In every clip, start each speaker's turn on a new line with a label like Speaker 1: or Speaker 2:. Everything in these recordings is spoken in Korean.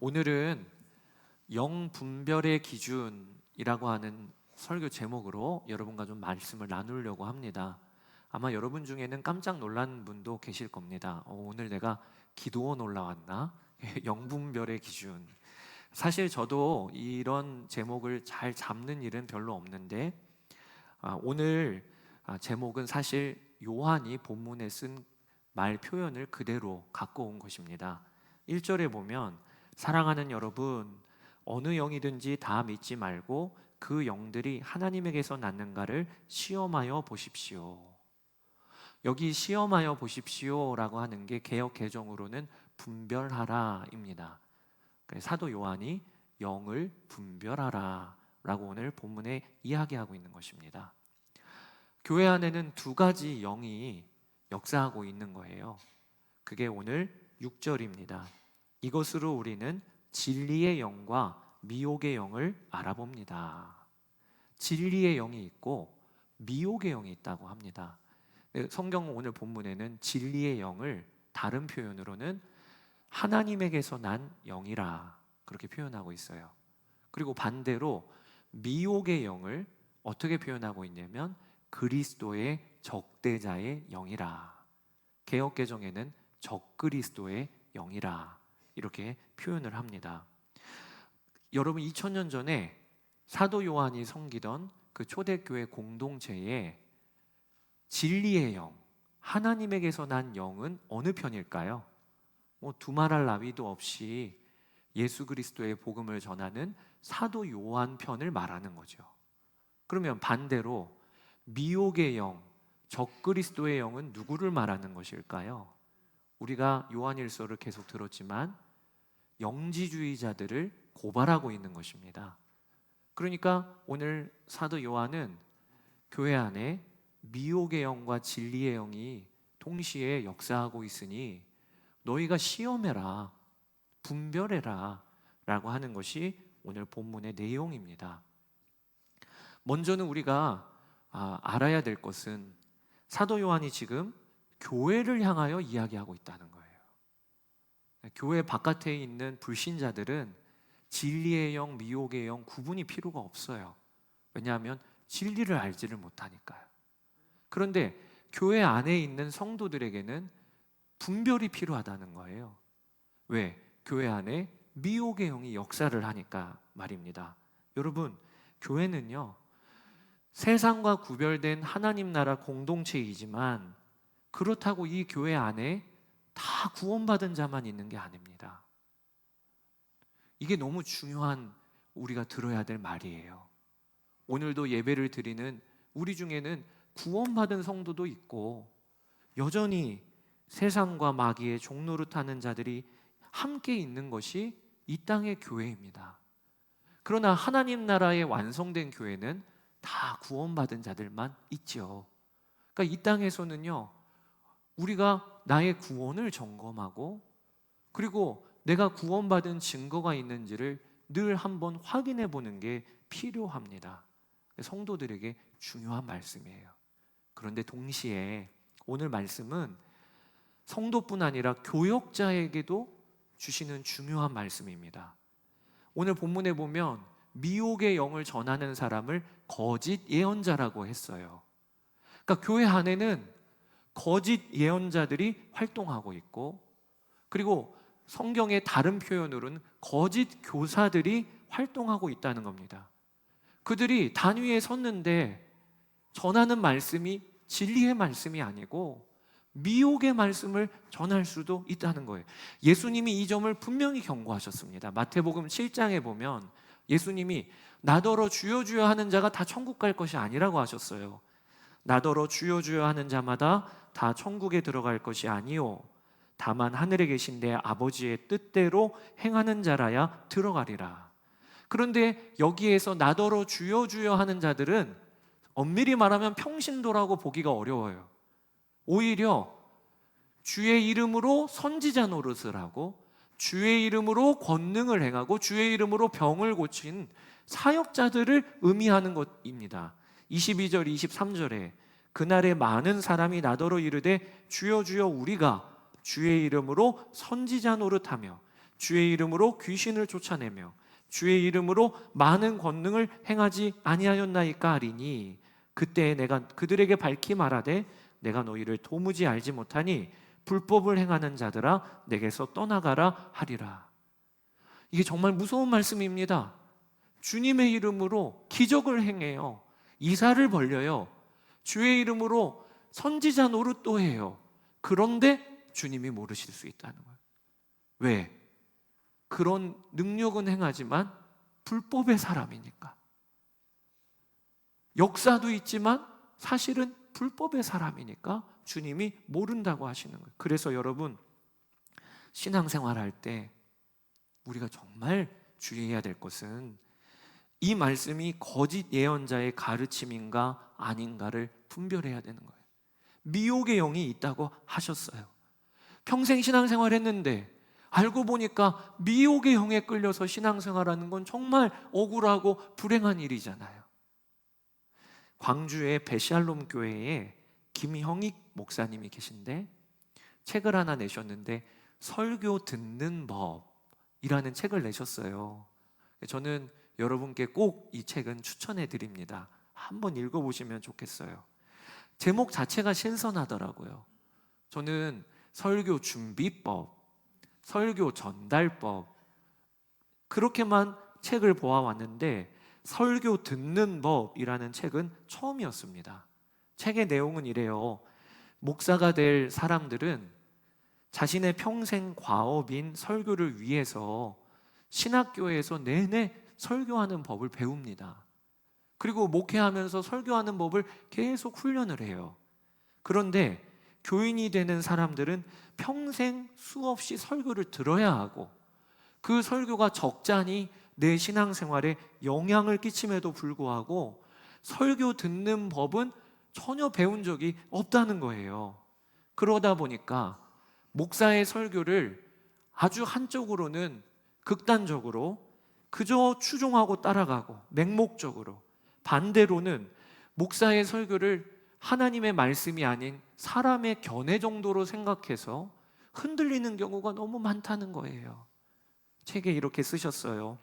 Speaker 1: 오늘은 영분별의 기준이라고 하는 설교 제목으로 여러분과 좀 말씀을 나누려고 합니다. 아마 여러분 중에는 깜짝 놀란 분도 계실 겁니다. 오늘 내가 기도원 올라왔나? 영분별의 기준. 사실 저도 이런 제목을 잘 잡는 일은 별로 없는데 오늘 제목은 사실 요한이 본문에 쓴 말 표현을 그대로 갖고 온 것입니다. 1절에 보면 사랑하는 여러분, 어느 영이든지 다 믿지 말고 그 영들이 하나님에게서 났는가를 시험하여 보십시오. 여기 시험하여 보십시오라고 하는 게 개역 개정으로는 분별하라입니다. 사도 요한이 영을 분별하라 라고 오늘 본문에 이야기하고 있는 것입니다. 교회 안에는 두 가지 영이 역사하고 있는 거예요. 그게 오늘 6절입니다. 이것으로 우리는 진리의 영과 미혹의 영을 알아봅니다. 진리의 영이 있고 미혹의 영이 있다고 합니다. 성경 오늘 본문에는 진리의 영을 다른 표현으로는 하나님에게서 난 영이라 그렇게 표현하고 있어요. 그리고 반대로 미혹의 영을 어떻게 표현하고 있냐면 그리스도의 적대자의 영이라, 개역개정에는 적그리스도의 영이라 이렇게 표현을 합니다. 여러분 2000년 전에 사도 요한이 섬기던 그 초대교회 공동체에 진리의 영, 하나님에게서 난 영은 어느 편일까요? 두말할 나위도 없이 예수 그리스도의 복음을 전하는 사도 요한 편을 말하는 거죠. 그러면 반대로 미혹의 영, 적그리스도의 영은 누구를 말하는 것일까요? 우리가 요한일서를 계속 들었지만 영지주의자들을 고발하고 있는 것입니다. 그러니까 오늘 사도 요한은 교회 안에 미혹의 영과 진리의 영이 동시에 역사하고 있으니 너희가 시험해라, 분별해라 라고 하는 것이 오늘 본문의 내용입니다. 먼저는 우리가 알아야 될 것은 사도 요한이 지금 교회를 향하여 이야기하고 있다는 거예요. 교회 바깥에 있는 불신자들은 진리의 영, 미혹의 영 구분이 필요가 없어요. 왜냐하면 진리를 알지를 못하니까요. 그런데 교회 안에 있는 성도들에게는 분별이 필요하다는 거예요. 왜? 교회 안에 미혹의 영이 역사를 하니까 말입니다. 여러분, 교회는요 세상과 구별된 하나님 나라 공동체이지만 그렇다고 이 교회 안에 다 구원받은 자만 있는 게 아닙니다. 이게 너무 중요한 우리가 들어야 될 말이에요. 오늘도 예배를 드리는 우리 중에는 구원받은 성도도 있고 여전히 세상과 마귀의 종노릇하는 자들이 함께 있는 것이 이 땅의 교회입니다. 그러나 하나님 나라의 완성된 교회는 다 구원받은 자들만 있죠. 그러니까 이 땅에서는요 우리가 나의 구원을 점검하고 그리고 내가 구원받은 증거가 있는지를 늘 한번 확인해 보는 게 필요합니다. 성도들에게 중요한 말씀이에요. 그런데 동시에 오늘 말씀은 성도뿐 아니라 교역자에게도 주시는 중요한 말씀입니다. 오늘 본문에 보면 미혹의 영을 전하는 사람을 거짓 예언자라고 했어요. 그러니까 교회 안에는 거짓 예언자들이 활동하고 있고 그리고 성경의 다른 표현으로는 거짓 교사들이 활동하고 있다는 겁니다. 그들이 단위에 섰는데 전하는 말씀이 진리의 말씀이 아니고 미혹의 말씀을 전할 수도 있다는 거예요. 예수님이 이 점을 분명히 경고하셨습니다. 마태복음 7장에 보면 예수님이 나더러 주여 주여 하는 자가 다 천국 갈 것이 아니라고 하셨어요. 나더러 주여 주여 하는 자마다 다 천국에 들어갈 것이 아니요 다만 하늘에 계신 내 아버지의 뜻대로 행하는 자라야 들어가리라. 그런데 여기에서 나더러 주여 주여 하는 자들은 엄밀히 말하면 평신도라고 보기가 어려워요. 오히려 주의 이름으로 선지자 노릇을 하고 주의 이름으로 권능을 행하고 주의 이름으로 병을 고친 사역자들을 의미하는 것입니다. 22절, 23절에 그날에 많은 사람이 나더러 이르되 주여 주여 우리가 주의 이름으로 선지자 노릇하며 주의 이름으로 귀신을 쫓아내며 주의 이름으로 많은 권능을 행하지 아니하였나이까 하리니 그때 내가 그들에게 밝히 말하되 내가 너희를 도무지 알지 못하니 불법을 행하는 자들아 내게서 떠나가라 하리라. 이게 정말 무서운 말씀입니다. 주님의 이름으로 기적을 행해요. 이사를 벌려요. 주의 이름으로 선지자 노릇도 해요. 그런데 주님이 모르실 수 있다는 거예요. 왜? 그런 능력은 행하지만 불법의 사람이니까. 역사도 있지만 사실은 불법의 사람이니까 주님이 모른다고 하시는 거예요. 그래서 여러분, 신앙생활할 때 우리가 정말 주의해야 될 것은 이 말씀이 거짓 예언자의 가르침인가 아닌가를 분별해야 되는 거예요. 미혹의 영이 있다고 하셨어요. 평생 신앙생활 했는데 알고 보니까 미혹의 영에 끌려서 신앙생활하는 건 정말 억울하고 불행한 일이잖아요. 광주의 베샬롬 교회에 김형익 목사님이 계신데 책을 하나 내셨는데 설교 듣는 법이라는 책을 내셨어요. 저는 여러분께 꼭 이 책은 추천해 드립니다. 한번 읽어보시면 좋겠어요. 제목 자체가 신선하더라고요. 저는 설교 준비법, 설교 전달법 그렇게만 책을 보아왔는데 설교 듣는 법이라는 책은 처음이었습니다. 책의 내용은 이래요. 목사가 될 사람들은 자신의 평생 과업인 설교를 위해서 신학교에서 내내 설교하는 법을 배웁니다. 그리고 목회하면서 설교하는 법을 계속 훈련을 해요. 그런데 교인이 되는 사람들은 평생 수없이 설교를 들어야 하고 그 설교가 적잖이 내 신앙생활에 영향을 끼침에도 불구하고 설교 듣는 법은 전혀 배운 적이 없다는 거예요. 그러다 보니까 목사의 설교를 아주 한쪽으로는 극단적으로 그저 추종하고 따라가고 맹목적으로, 반대로는 목사의 설교를 하나님의 말씀이 아닌 사람의 견해 정도로 생각해서 흔들리는 경우가 너무 많다는 거예요. 책에 이렇게 쓰셨어요.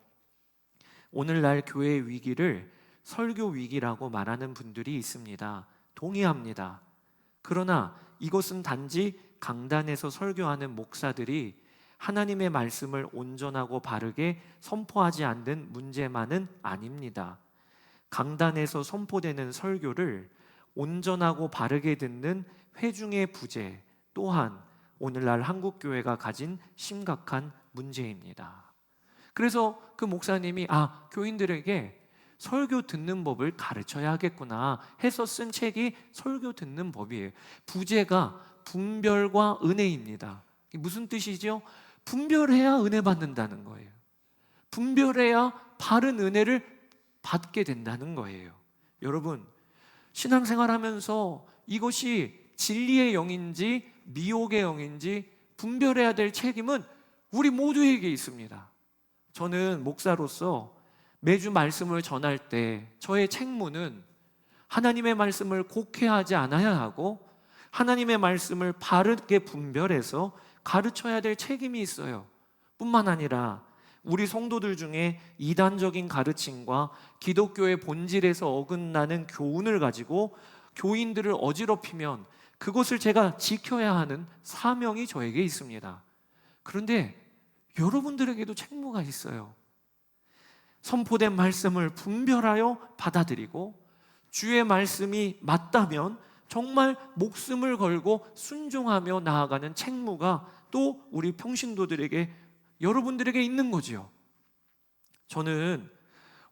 Speaker 1: 오늘날 교회의 위기를 설교 위기라고 말하는 분들이 있습니다. 동의합니다. 그러나 이것은 단지 강단에서 설교하는 목사들이 하나님의 말씀을 온전하고 바르게 선포하지 않는 문제만은 아닙니다. 강단에서 선포되는 설교를 온전하고 바르게 듣는 회중의 부재 또한 오늘날 한국교회가 가진 심각한 문제입니다. 그래서 그 목사님이 교인들에게 설교 듣는 법을 가르쳐야겠구나 해서 쓴 책이 설교 듣는 법이에요. 부제가 분별과 은혜입니다. 무슨 뜻이죠? 분별해야 은혜 받는다는 거예요. 분별해야 바른 은혜를 받게 된다는 거예요. 여러분, 신앙생활 하면서 이것이 진리의 영인지 미혹의 영인지 분별해야 될 책임은 우리 모두에게 있습니다. 저는 목사로서 매주 말씀을 전할 때 저의 책무는 하나님의 말씀을 곡해하지 않아야 하고 하나님의 말씀을 바르게 분별해서 가르쳐야 될 책임이 있어요. 뿐만 아니라 우리 성도들 중에 이단적인 가르침과 기독교의 본질에서 어긋나는 교훈을 가지고 교인들을 어지럽히면 그것을 제가 지켜야 하는 사명이 저에게 있습니다. 그런데 여러분들에게도 책무가 있어요. 선포된 말씀을 분별하여 받아들이고 주의 말씀이 맞다면 정말 목숨을 걸고 순종하며 나아가는 책무가 또 우리 평신도들에게, 여러분들에게 있는 거지요. 저는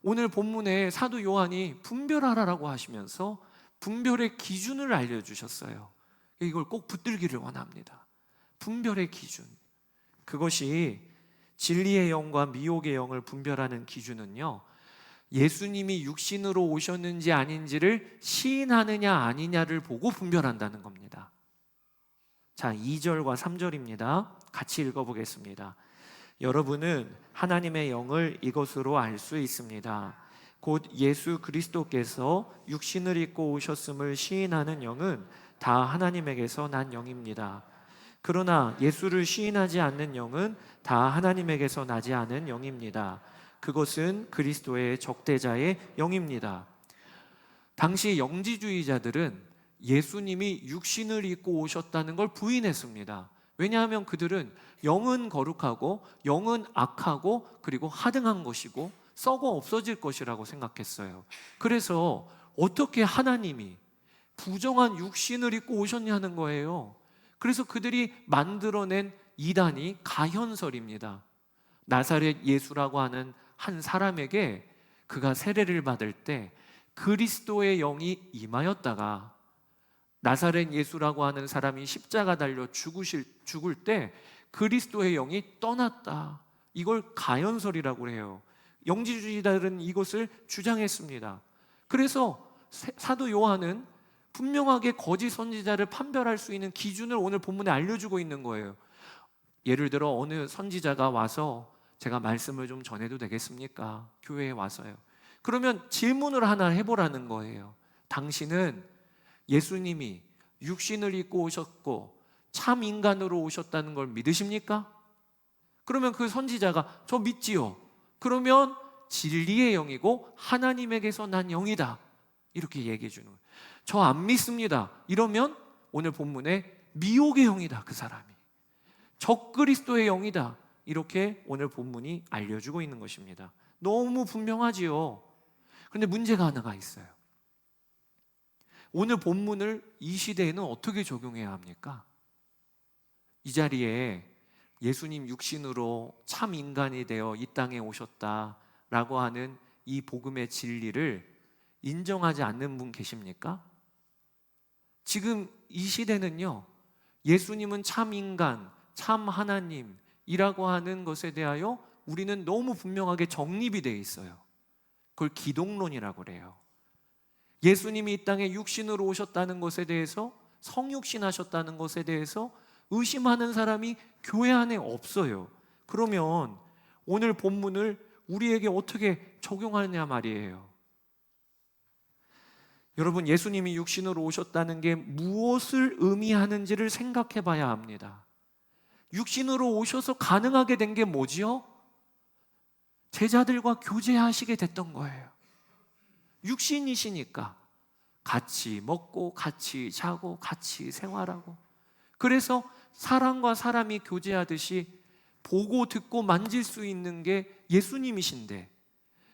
Speaker 1: 오늘 본문에 사도 요한이 분별하라라고 하시면서 분별의 기준을 알려주셨어요. 이걸 꼭 붙들기를 원합니다. 분별의 기준, 그것이 진리의 영과 미혹의 영을 분별하는 기준은요, 예수님이 육신으로 오셨는지 아닌지를 시인하느냐 아니냐를 보고 분별한다는 겁니다. 자, 2절과 3절입니다. 같이 읽어보겠습니다. 여러분은 하나님의 영을 이것으로 알 수 있습니다. 곧 예수 그리스도께서 육신을 입고 오셨음을 시인하는 영은 다 하나님에게서 난 영입니다. 그러나 예수를 시인하지 않는 영은 다 하나님에게서 나지 않은 영입니다. 그것은 그리스도의 적대자의 영입니다. 당시 영지주의자들은 예수님이 육신을 입고 오셨다는 걸 부인했습니다. 왜냐하면 그들은 영은 거룩하고 영은 악하고 그리고 하등한 것이고 썩어 없어질 것이라고 생각했어요. 그래서 어떻게 하나님이 부정한 육신을 입고 오셨냐는 거예요. 그래서 그들이 만들어낸 이단이 가현설입니다. 나사렛 예수라고 하는 한 사람에게 그가 세례를 받을 때 그리스도의 영이 임하였다가 나사렛 예수라고 하는 사람이 십자가 달려 죽을 때 그리스도의 영이 떠났다. 이걸 가현설이라고 해요. 영지주의자들은 이것을 주장했습니다. 그래서 사도 요한은 분명하게 거짓 선지자를 판별할 수 있는 기준을 오늘 본문에 알려주고 있는 거예요. 예를 들어 어느 선지자가 와서 제가 말씀을 좀 전해도 되겠습니까? 교회에 와서요. 그러면 질문을 하나 해보라는 거예요. 당신은 예수님이 육신을 입고 오셨고 참 인간으로 오셨다는 걸 믿으십니까? 그러면 그 선지자가 저 믿지요. 그러면 진리의 영이고 하나님에게서 난 영이다. 이렇게 얘기해 주는 거예요. 저 안 믿습니다. 이러면 오늘 본문에 미혹의 영이다. 그 사람이. 적그리스도의 영이다. 이렇게 오늘 본문이 알려주고 있는 것입니다. 너무 분명하지요. 그런데 문제가 하나가 있어요. 오늘 본문을 이 시대에는 어떻게 적용해야 합니까? 이 자리에 예수님 육신으로 참 인간이 되어 이 땅에 오셨다라고 하는 이 복음의 진리를 인정하지 않는 분 계십니까? 지금 이 시대는요, 예수님은 참 인간, 참 하나님이라고 하는 것에 대하여 우리는 너무 분명하게 정립이 되어 있어요. 그걸 기독론이라고 그래요. 예수님이 이 땅에 육신으로 오셨다는 것에 대해서, 성육신하셨다는 것에 대해서 의심하는 사람이 교회 안에 없어요. 그러면 오늘 본문을 우리에게 어떻게 적용하느냐 말이에요. 여러분, 예수님이 육신으로 오셨다는 게 무엇을 의미하는지를 생각해 봐야 합니다. 육신으로 오셔서 가능하게 된 게 뭐지요? 제자들과 교제하시게 됐던 거예요. 육신이시니까 같이 먹고 같이 자고 같이 생활하고, 그래서 사람과 사람이 교제하듯이 보고 듣고 만질 수 있는 게 예수님이신데,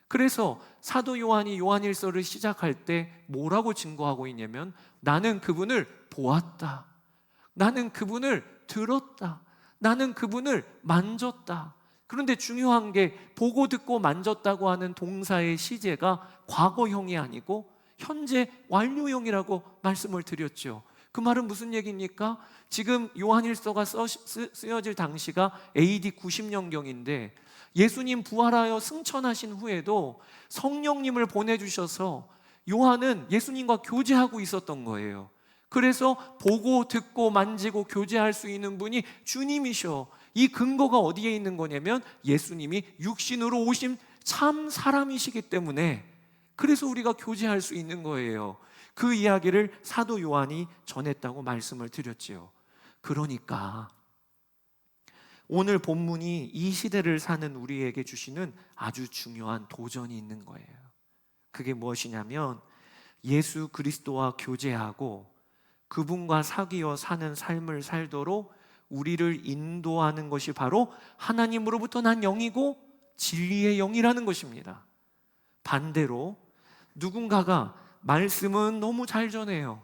Speaker 1: 그래서 사도 요한이 요한일서를 시작할 때 뭐라고 증거하고 있냐면 나는 그분을 보았다, 나는 그분을 들었다, 나는 그분을 만졌다. 그런데 중요한 게 보고 듣고 만졌다고 하는 동사의 시제가 과거형이 아니고 현재 완료형이라고 말씀을 드렸죠. 그 말은 무슨 얘기입니까? 지금 요한일서가 쓰여질 당시가 AD 90년경인데 예수님 부활하여 승천하신 후에도 성령님을 보내주셔서 요한은 예수님과 교제하고 있었던 거예요. 그래서 보고 듣고 만지고 교제할 수 있는 분이 주님이셔. 이 근거가 어디에 있는 거냐면 예수님이 육신으로 오신 참 사람이시기 때문에, 그래서 우리가 교제할 수 있는 거예요. 그 이야기를 사도 요한이 전했다고 말씀을 드렸지요. 그러니까 오늘 본문이 이 시대를 사는 우리에게 주시는 아주 중요한 도전이 있는 거예요. 그게 무엇이냐면 예수 그리스도와 교제하고 그분과 사귀어 사는 삶을 살도록 우리를 인도하는 것이 바로 하나님으로부터 난 영이고 진리의 영이라는 것입니다. 반대로 누군가가 말씀은 너무 잘 전해요.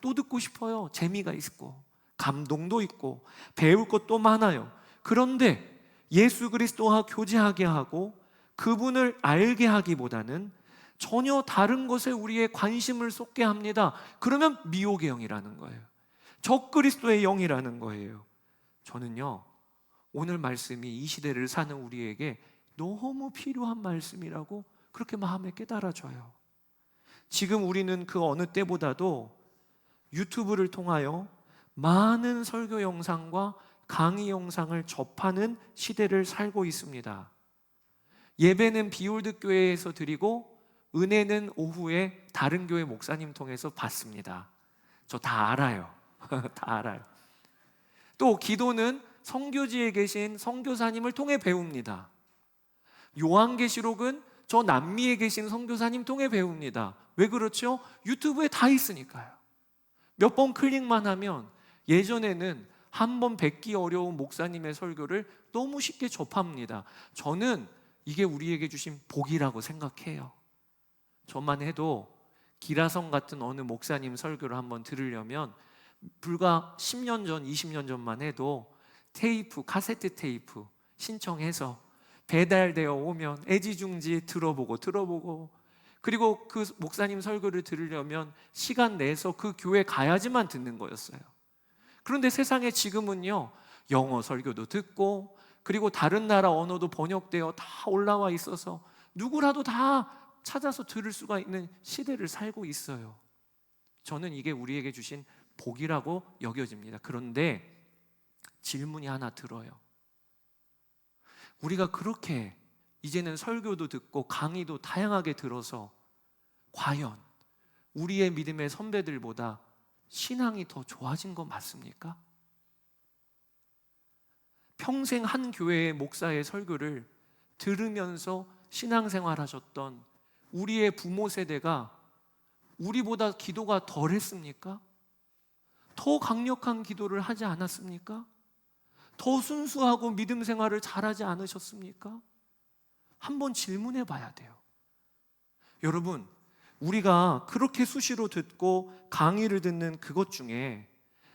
Speaker 1: 또 듣고 싶어요. 재미가 있고 감동도 있고 배울 것도 많아요. 그런데 예수 그리스도와 교제하게 하고 그분을 알게 하기보다는 전혀 다른 것에 우리의 관심을 쏟게 합니다. 그러면 미혹의 영이라는 거예요. 적그리스도의 영이라는 거예요. 저는요, 오늘 말씀이 이 시대를 사는 우리에게 너무 필요한 말씀이라고 그렇게 마음에 깨달아져요. 지금 우리는 그 어느 때보다도 유튜브를 통하여 많은 설교 영상과 강의 영상을 접하는 시대를 살고 있습니다. 예배는 비올드 교회에서 드리고 은혜는 오후에 다른 교회 목사님 통해서 받습니다. 저 다 알아요. 다 알아요. 또 기도는 선교지에 계신 선교사님을 통해 배웁니다. 요한계시록은 저 남미에 계신 선교사님 통해 배웁니다. 왜 그렇죠? 유튜브에 다 있으니까요. 몇 번 클릭만 하면 예전에는 한 번 뵙기 어려운 목사님의 설교를 너무 쉽게 접합니다. 저는 이게 우리에게 주신 복이라고 생각해요. 저만 해도 기라성 같은 어느 목사님 설교를 한번 들으려면 불과 10년 전, 20년 전만 해도 테이프, 카세트 테이프 신청해서 배달되어 오면 애지중지 들어보고 그리고 그 목사님 설교를 들으려면 시간 내서 그 교회 가야지만 듣는 거였어요. 그런데 세상에 지금은요, 영어 설교도 듣고 그리고 다른 나라 언어도 번역되어 다 올라와 있어서 누구라도 다 찾아서 들을 수가 있는 시대를 살고 있어요. 저는 이게 우리에게 주신 복이라고 여겨집니다. 그런데 질문이 하나 들어요. 우리가 그렇게 이제는 설교도 듣고 강의도 다양하게 들어서 과연 우리의 믿음의 선배들보다 신앙이 더 좋아진 거 맞습니까? 평생 한 교회의 목사의 설교를 들으면서 신앙생활 하셨던 우리의 부모 세대가 우리보다 기도가 덜 했습니까? 더 강력한 기도를 하지 않았습니까? 더 순수하고 믿음 생활을 잘하지 않으셨습니까? 한번 질문해 봐야 돼요. 여러분, 우리가 그렇게 수시로 듣고 강의를 듣는 그것 중에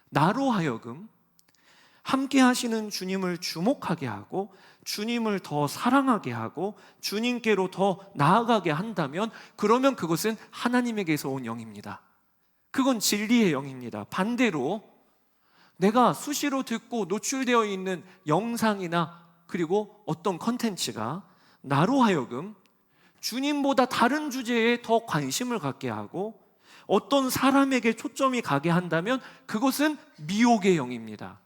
Speaker 1: 나로 하여금 함께 하시는 주님을 주목하게 하고 주님을 더 사랑하게 하고 주님께로 더 나아가게 한다면 그러면 그것은 하나님에게서 온 영입니다. 그건 진리의 영입니다. 반대로 내가 수시로 듣고 노출되어 있는 영상이나 그리고 어떤 컨텐츠가 나로 하여금 주님보다 다른 주제에 더 관심을 갖게 하고 어떤 사람에게 초점이 가게 한다면 그것은 미혹의 영입니다.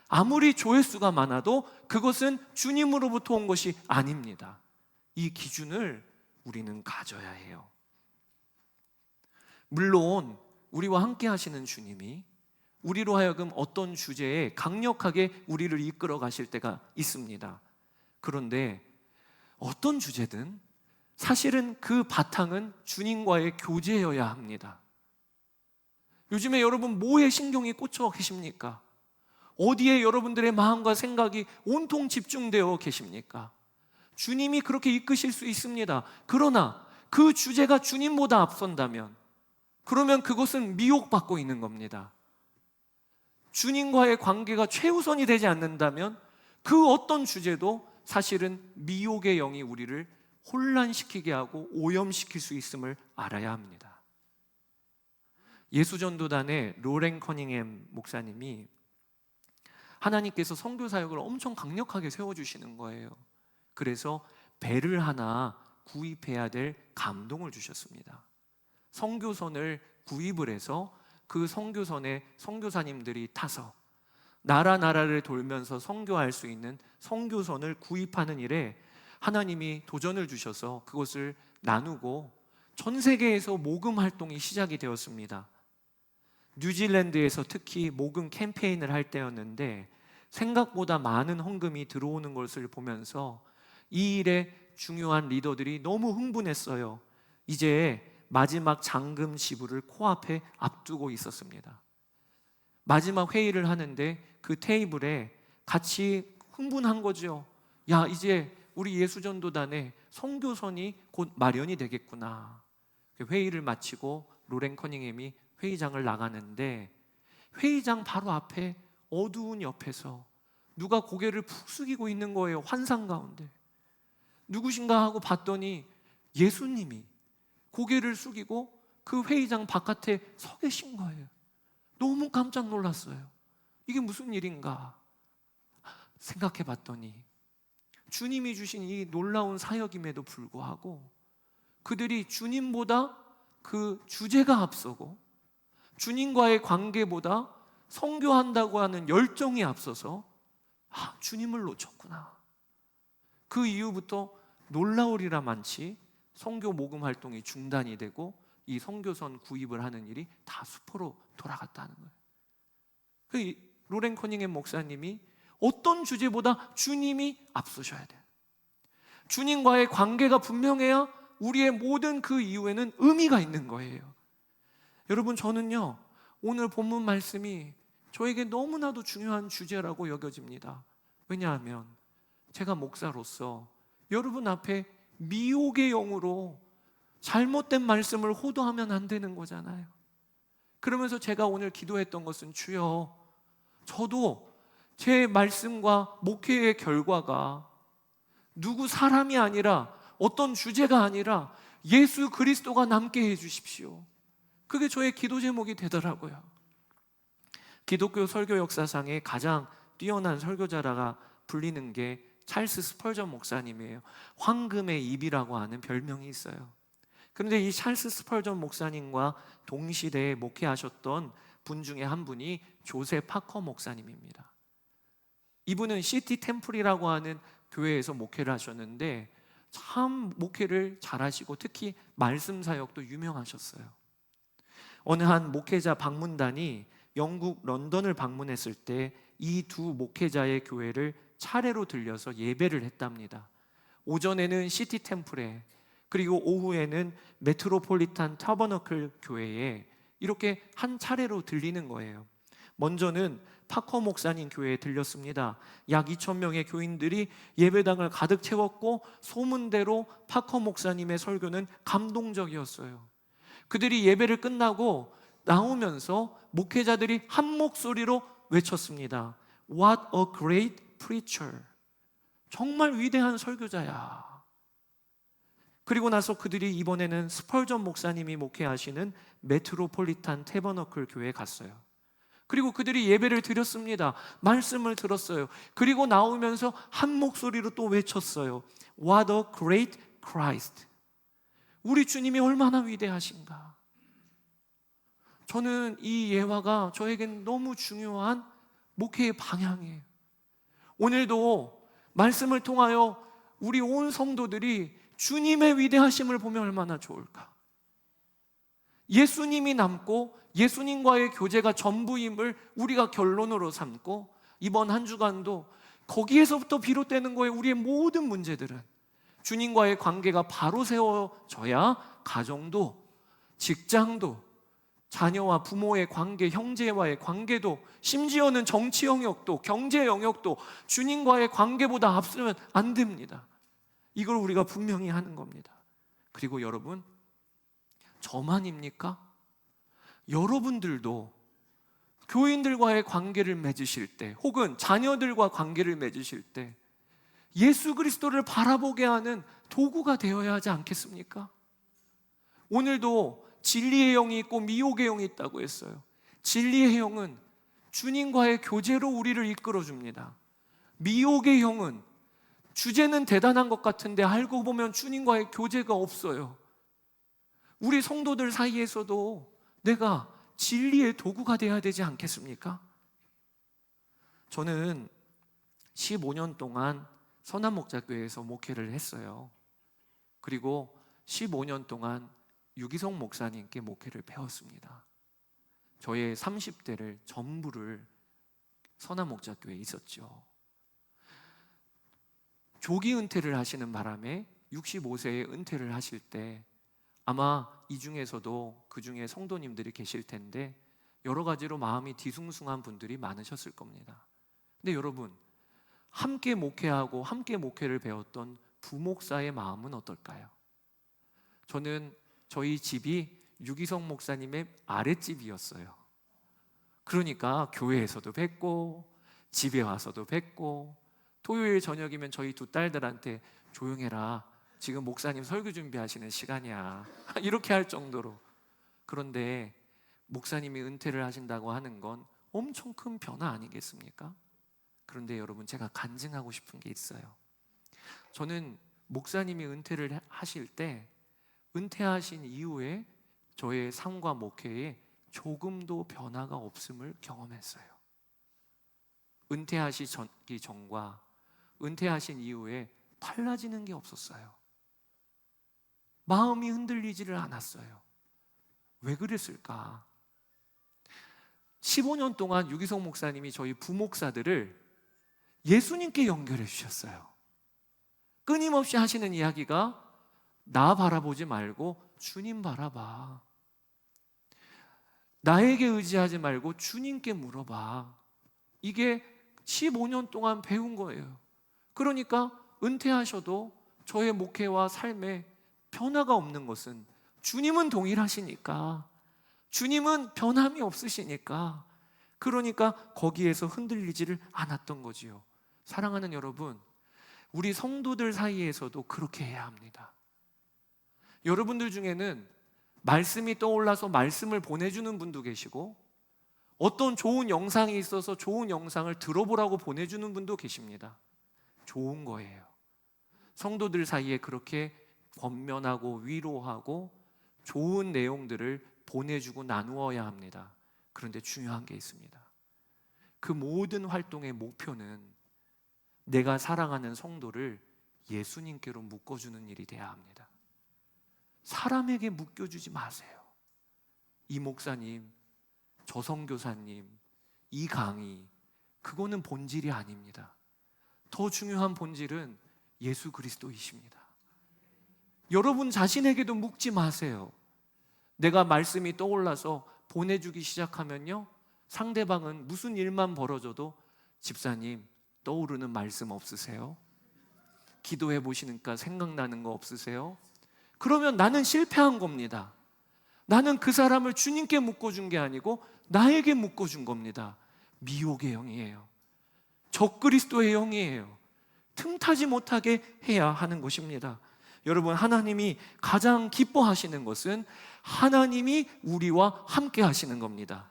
Speaker 1: 아무리 조회수가 많아도 그것은 주님으로부터 온 것이 아닙니다. 이 기준을 우리는 가져야 해요. 물론 우리와 함께 하시는 주님이 우리로 하여금 어떤 주제에 강력하게 우리를 이끌어 가실 때가 있습니다. 그런데 어떤 주제든 사실은 그 바탕은 주님과의 교제여야 합니다. 요즘에 여러분 뭐에 신경이 꽂혀 계십니까? 어디에 여러분들의 마음과 생각이 온통 집중되어 계십니까? 주님이 그렇게 이끄실 수 있습니다. 그러나 그 주제가 주님보다 앞선다면 그러면 그것은 미혹받고 있는 겁니다. 주님과의 관계가 최우선이 되지 않는다면 그 어떤 주제도 사실은 미혹의 영이 우리를 혼란시키게 하고 오염시킬 수 있음을 알아야 합니다. 예수전도단의 로렌 커닝햄 목사님이 하나님께서 선교 사역을 엄청 강력하게 세워주시는 거예요. 그래서 배를 하나 구입해야 될 감동을 주셨습니다. 선교선을 구입을 해서 그 선교선에 선교사님들이 타서 나라를 돌면서 선교할 수 있는 선교선을 구입하는 일에 하나님이 도전을 주셔서 그것을 나누고 전 세계에서 모금 활동이 시작이 되었습니다. 뉴질랜드에서 특히 모금 캠페인을 할 때였는데 생각보다 많은 헌금이 들어오는 것을 보면서 이 일에 중요한 리더들이 너무 흥분했어요. 이제 마지막 잔금 지불을 코앞에 앞두고 있었습니다. 마지막 회의를 하는데 그 테이블에 같이 흥분한 거죠. 야, 이제 우리 예수전도단에 선교선이 곧 마련이 되겠구나. 회의를 마치고 로렌 커닝햄이 회의장을 나가는데 회의장 바로 앞에 어두운 옆에서 누가 고개를 푹 숙이고 있는 거예요. 환상 가운데. 누구신가 하고 봤더니 예수님이 고개를 숙이고 그 회의장 바깥에 서 계신 거예요. 너무 깜짝 놀랐어요. 이게 무슨 일인가 생각해 봤더니 주님이 주신 이 놀라운 사역임에도 불구하고 그들이 주님보다 그 주제가 앞서고 주님과의 관계보다 선교한다고 하는 열정이 앞서서 주님을 놓쳤구나. 그 이후부터 놀라우리라 많지 선교 모금 활동이 중단이 되고 이 선교선 구입을 하는 일이 다 수포로 돌아갔다는 거예요. 로렌 커닝햄 목사님이 어떤 주제보다 주님이 앞서셔야 돼요. 주님과의 관계가 분명해야 우리의 모든 그 이후에는 의미가 있는 거예요. 여러분, 저는요, 오늘 본문 말씀이 저에게 너무나도 중요한 주제라고 여겨집니다. 왜냐하면 제가 목사로서 여러분 앞에 미혹의 영으로 잘못된 말씀을 호도하면 안 되는 거잖아요. 그러면서 제가 오늘 기도했던 것은, 주여, 저도 제 말씀과 목회의 결과가 누구 사람이 아니라, 어떤 주제가 아니라 예수 그리스도가 남게 해주십시오. 그게 저의 기도 제목이 되더라고요. 기독교 설교 역사상에 가장 뛰어난 설교자라가 불리는 게 찰스 스펄전 목사님이에요. 황금의 입이라고 하는 별명이 있어요. 그런데 이 찰스 스펄전 목사님과 동시대에 목회하셨던 분 중에 한 분이 조세 파커 목사님입니다. 이분은 시티 템플이라고 하는 교회에서 목회를 하셨는데 참 목회를 잘하시고 특히 말씀 사역도 유명하셨어요. 어느 한 목회자 방문단이 영국 런던을 방문했을 때 이 두 목회자의 교회를 차례로 들려서 예배를 했답니다. 오전에는 시티 템플에, 그리고 오후에는 메트로폴리탄 타버너클 교회에 이렇게 한 차례로 들리는 거예요. 먼저는 파커 목사님 교회에 들렸습니다. 약 2,000명의 교인들이 예배당을 가득 채웠고 소문대로 파커 목사님의 설교는 감동적이었어요. 그들이 예배를 끝나고 나오면서 목회자들이 한 목소리로 외쳤습니다. What a great preacher. 정말 위대한 설교자야. 그리고 나서 그들이 이번에는 스펄전 목사님이 목회하시는 메트로폴리탄 태버너클 교회에 갔어요. 그리고 그들이 예배를 드렸습니다. 말씀을 들었어요. 그리고 나오면서 한 목소리로 또 외쳤어요. What a great Christ. 우리 주님이 얼마나 위대하신가. 저는 이 예화가 저에겐 너무 중요한 목회의 방향이에요. 오늘도 말씀을 통하여 우리 온 성도들이 주님의 위대하심을 보면 얼마나 좋을까. 예수님이 남고 예수님과의 교제가 전부임을 우리가 결론으로 삼고, 이번 한 주간도 거기에서부터 비롯되는 거예요. 우리의 모든 문제들은 주님과의 관계가 바로 세워져야 가정도, 직장도, 자녀와 부모의 관계, 형제와의 관계도, 심지어는 정치 영역도, 경제 영역도 주님과의 관계보다 앞서면 안 됩니다. 이걸 우리가 분명히 하는 겁니다. 그리고 여러분, 저만입니까? 여러분들도 교인들과의 관계를 맺으실 때, 혹은 자녀들과 관계를 맺으실 때 예수 그리스도를 바라보게 하는 도구가 되어야 하지 않겠습니까? 오늘도 진리의 영이 있고 미혹의 영이 있다고 했어요. 진리의 영은 주님과의 교제로 우리를 이끌어줍니다. 미혹의 영은 주제는 대단한 것 같은데 알고 보면 주님과의 교제가 없어요. 우리 성도들 사이에서도 내가 진리의 도구가 되어야 되지 않겠습니까? 저는 15년 동안 선한목자교회에서 목회를 했어요. 그리고 15년 동안 유기성 목사님께 목회를 배웠습니다. 저의 30대를 전부를 선한목자교회에 있었죠. 조기 은퇴를 하시는 바람에 65세에 은퇴를 하실 때 아마 이 중에서도 그 중에 성도님들이 계실 텐데 여러 가지로 마음이 뒤숭숭한 분들이 많으셨을 겁니다. 근데 여러분, 함께 목회하고 함께 목회를 배웠던 부목사의 마음은 어떨까요? 저는 저희 집이 유기성 목사님의 아랫집이었어요. 그러니까 교회에서도 뵙고 집에 와서도 뵙고, 토요일 저녁이면 저희 두 딸들한테 조용해라, 지금 목사님 설교 준비하시는 시간이야, 이렇게 할 정도로. 그런데 목사님이 은퇴를 하신다고 하는 건 엄청 큰 변화 아니겠습니까? 그런데 여러분, 제가 간증하고 싶은 게 있어요. 저는 목사님이 은퇴를 하실 때, 은퇴하신 이후에 저의 삶과 목회에 조금도 변화가 없음을 경험했어요. 은퇴하시기 전과 은퇴하신 이후에 달라지는 게 없었어요. 마음이 흔들리지를 않았어요. 왜 그랬을까? 15년 동안 유기성 목사님이 저희 부목사들을 예수님께 연결해 주셨어요. 끊임없이 하시는 이야기가 나 바라보지 말고 주님 바라봐. 나에게 의지하지 말고 주님께 물어봐. 이게 15년 동안 배운 거예요. 그러니까 은퇴하셔도 저의 목회와 삶에 변화가 없는 것은 주님은 동일하시니까, 주님은 변함이 없으시니까, 그러니까 거기에서 흔들리지를 않았던 거지요. 사랑하는 여러분, 우리 성도들 사이에서도 그렇게 해야 합니다. 여러분들 중에는 말씀이 떠올라서 말씀을 보내주는 분도 계시고, 어떤 좋은 영상이 있어서 좋은 영상을 들어보라고 보내주는 분도 계십니다. 좋은 거예요. 성도들 사이에 그렇게 권면하고 위로하고 좋은 내용들을 보내주고 나누어야 합니다. 그런데 중요한 게 있습니다. 그 모든 활동의 목표는 내가 사랑하는 성도를 예수님께로 묶어주는 일이 돼야 합니다. 사람에게 묶여주지 마세요. 이 목사님, 저 선교사님, 이 강의, 그거는 본질이 아닙니다. 더 중요한 본질은 예수 그리스도이십니다. 여러분 자신에게도 묻지 마세요. 내가 말씀이 떠올라서 보내주기 시작하면요, 상대방은 무슨 일만 벌어져도 집사님 떠오르는 말씀 없으세요? 기도해 보시니까 생각나는 거 없으세요? 그러면 나는 실패한 겁니다. 나는 그 사람을 주님께 묶어준 게 아니고 나에게 묶어준 겁니다. 미혹의 영이에요. 적그리스도의 영이에요. 틈타지 못하게 해야 하는 것입니다. 여러분, 하나님이 가장 기뻐하시는 것은 하나님이 우리와 함께 하시는 겁니다.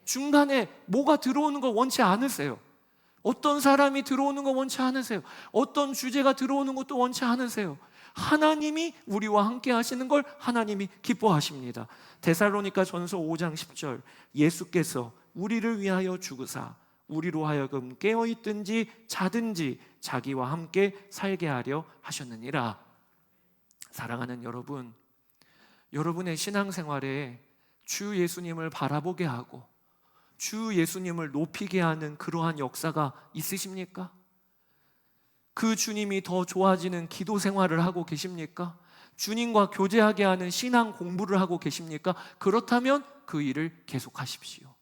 Speaker 1: 중간에 뭐가 들어오는 걸 원치 않으세요. 어떤 사람이 들어오는 거 원치 않으세요. 어떤 주제가 들어오는 것도 원치 않으세요. 하나님이 우리와 함께 하시는 걸 하나님이 기뻐하십니다. 데살로니가 전서 5장 10절, 예수께서 우리를 위하여 죽으사 우리로 하여금 깨어있든지 자든지 자기와 함께 살게 하려 하셨느니라. 사랑하는 여러분, 여러분의 신앙생활에 주 예수님을 바라보게 하고 주 예수님을 높이게 하는 그러한 역사가 있으십니까? 그 주님이 더 좋아지는 기도 생활을 하고 계십니까? 주님과 교제하게 하는 신앙 공부를 하고 계십니까? 그렇다면 그 일을 계속하십시오.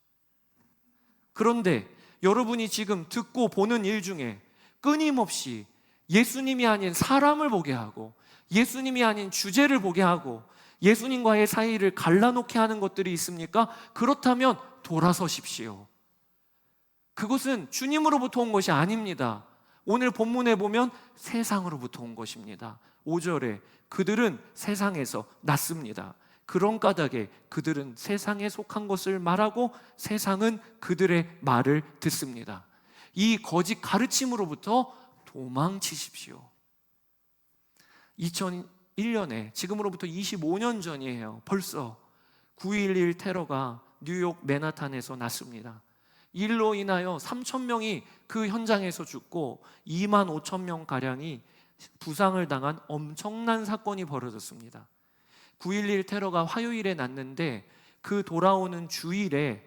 Speaker 1: 그런데 여러분이 지금 듣고 보는 일 중에 끊임없이 예수님이 아닌 사람을 보게 하고 예수님이 아닌 주제를 보게 하고 예수님과의 사이를 갈라놓게 하는 것들이 있습니까? 그렇다면 돌아서십시오. 그것은 주님으로부터 온 것이 아닙니다. 오늘 본문에 보면 세상으로부터 온 것입니다. 5절에 그들은 세상에서 났습니다. 그런 까닭에 그들은 세상에 속한 것을 말하고 세상은 그들의 말을 듣습니다. 이 거짓 가르침으로부터 도망치십시오. 2001년에 지금으로부터 25년 전이에요. 벌써 9.11 테러가 뉴욕 맨하탄에서 났습니다. 일로 인하여 3,000명이 그 현장에서 죽고 25,000명가량이 부상을 당한 엄청난 사건이 벌어졌습니다. 9.11 테러가 화요일에 났는데 그 돌아오는 주일에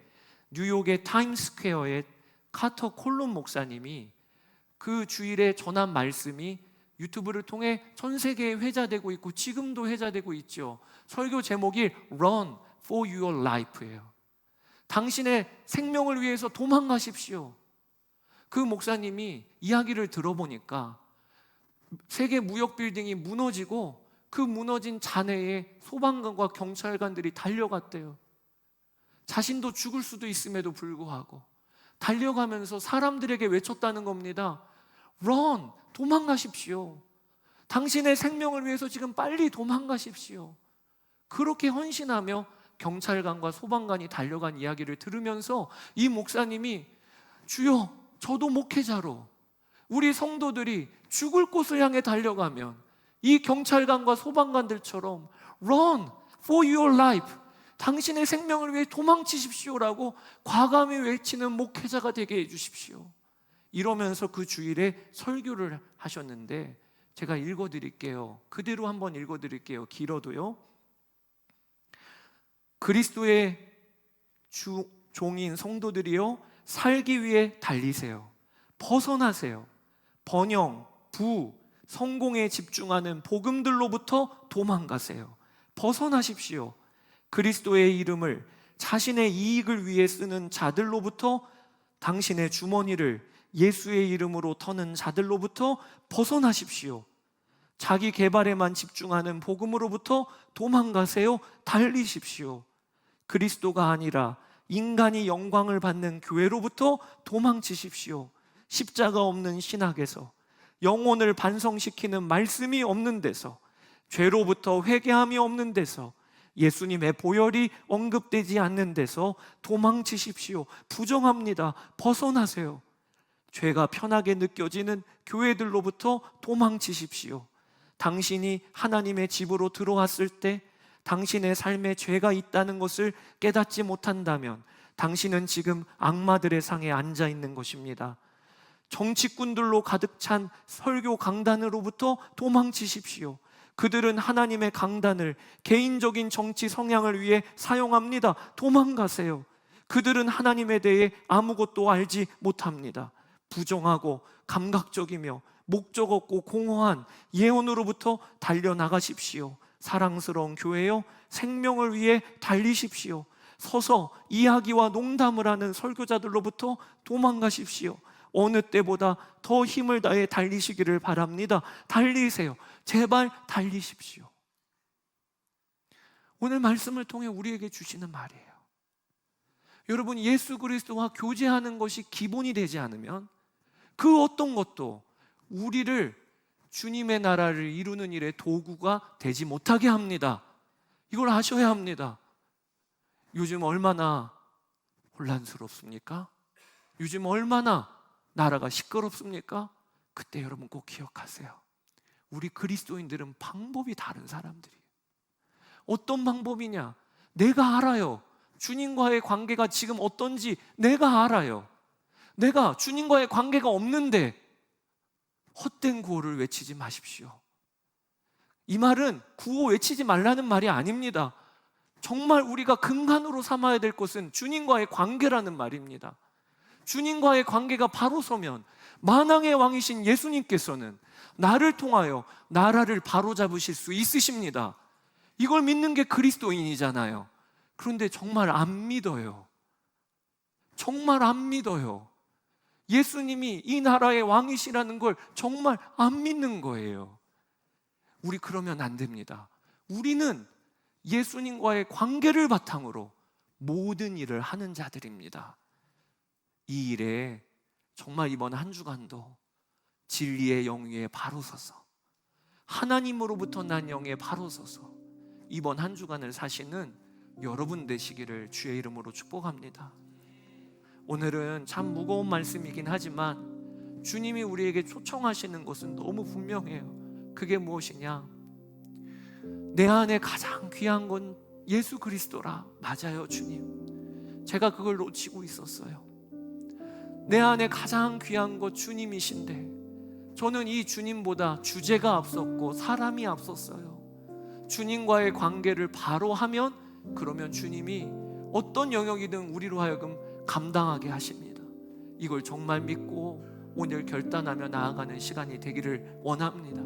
Speaker 1: 뉴욕의 타임스퀘어에 카터 콜론 목사님이 그 주일에 전한 말씀이 유튜브를 통해 전 세계에 회자되고 있고 지금도 회자되고 있죠. 설교 제목이 Run for your life예요. 당신의 생명을 위해서 도망가십시오. 그 목사님이 이야기를 들어보니까 세계 무역 빌딩이 무너지고 그 무너진 잔해에 소방관과 경찰관들이 달려갔대요. 자신도 죽을 수도 있음에도 불구하고 달려가면서 사람들에게 외쳤다는 겁니다. Run! 도망가십시오. 당신의 생명을 위해서 지금 빨리 도망가십시오. 그렇게 헌신하며 경찰관과 소방관이 달려간 이야기를 들으면서 이 목사님이 주여, 저도 목회자로 우리 성도들이 죽을 곳을 향해 달려가면 이 경찰관과 소방관들처럼 Run for your life, 당신의 생명을 위해 도망치십시오라고 과감히 외치는 목회자가 되게 해주십시오. 이러면서 그 주일에 설교를 하셨는데 제가 읽어드릴게요. 그대로 한번 읽어드릴게요. 길어도요. 그리스도의 종인 성도들이요, 살기 위해 달리세요. 벗어나세요. 번영, 부, 성공에 집중하는 복음들로부터 도망가세요. 벗어나십시오. 그리스도의 이름을 자신의 이익을 위해 쓰는 자들로부터, 당신의 주머니를 예수의 이름으로 터는 자들로부터 벗어나십시오. 자기 개발에만 집중하는 복음으로부터 도망가세요. 달리십시오. 그리스도가 아니라 인간이 영광을 받는 교회로부터 도망치십시오. 십자가 없는 신학에서, 영혼을 반성시키는 말씀이 없는 데서, 죄로부터 회개함이 없는 데서, 예수님의 보혈이 언급되지 않는 데서 도망치십시오. 부정합니다. 벗어나세요. 죄가 편하게 느껴지는 교회들로부터 도망치십시오. 당신이 하나님의 집으로 들어왔을 때 당신의 삶에 죄가 있다는 것을 깨닫지 못한다면 당신은 지금 악마들의 상에 앉아 있는 것입니다. 정치꾼들로 가득 찬 설교 강단으로부터 도망치십시오. 그들은 하나님의 강단을 개인적인 정치 성향을 위해 사용합니다. 도망가세요. 그들은 하나님에 대해 아무것도 알지 못합니다. 부정하고 감각적이며 목적 없고 공허한 예언으로부터 달려나가십시오. 사랑스러운 교회여, 생명을 위해 달리십시오. 서서 이야기와 농담을 하는 설교자들로부터 도망가십시오. 어느 때보다 더 힘을 다해 달리시기를 바랍니다. 달리세요. 제발 달리십시오. 오늘 말씀을 통해 우리에게 주시는 말이에요. 여러분, 예수 그리스도와 교제하는 것이 기본이 되지 않으면 그 어떤 것도 우리를 주님의 나라를 이루는 일에 도구가 되지 못하게 합니다. 이걸 아셔야 합니다. 요즘 얼마나 혼란스럽습니까? 요즘 얼마나 나라가 시끄럽습니까? 그때 여러분 꼭 기억하세요. 우리 그리스도인들은 방법이 다른 사람들이에요. 어떤 방법이냐? 내가 알아요. 주님과의 관계가 지금 어떤지 내가 알아요. 내가 주님과의 관계가 없는데 헛된 구호를 외치지 마십시오. 이 말은 구호 외치지 말라는 말이 아닙니다. 정말 우리가 근간으로 삼아야 될 것은 주님과의 관계라는 말입니다. 주님과의 관계가 바로 서면 만왕의 왕이신 예수님께서는 나를 통하여 나라를 바로잡으실 수 있으십니다. 이걸 믿는 게 그리스도인이잖아요. 그런데 정말 안 믿어요. 정말 안 믿어요. 예수님이 이 나라의 왕이시라는 걸 정말 안 믿는 거예요. 우리 그러면 안 됩니다. 우리는 예수님과의 관계를 바탕으로 모든 일을 하는 자들입니다. 이 일에 정말 이번 한 주간도 진리의 영 위에 바로 서서, 하나님으로부터 난 영에 바로 서서 이번 한 주간을 사시는 여러분 되시기를 주의 이름으로 축복합니다. 오늘은 참 무거운 말씀이긴 하지만 주님이 우리에게 초청하시는 것은 너무 분명해요. 그게 무엇이냐? 내 안에 가장 귀한 건 예수 그리스도라. 맞아요, 주님. 제가 그걸 놓치고 있었어요. 내 안에 가장 귀한 것 주님이신데 저는 이 주님보다 주제가 앞섰고 사람이 앞섰어요. 주님과의 관계를 바로 하면, 그러면 주님이 어떤 영역이든 우리로 하여금 감당하게 하십니다. 이걸 정말 믿고 오늘 결단하며 나아가는 시간이 되기를 원합니다.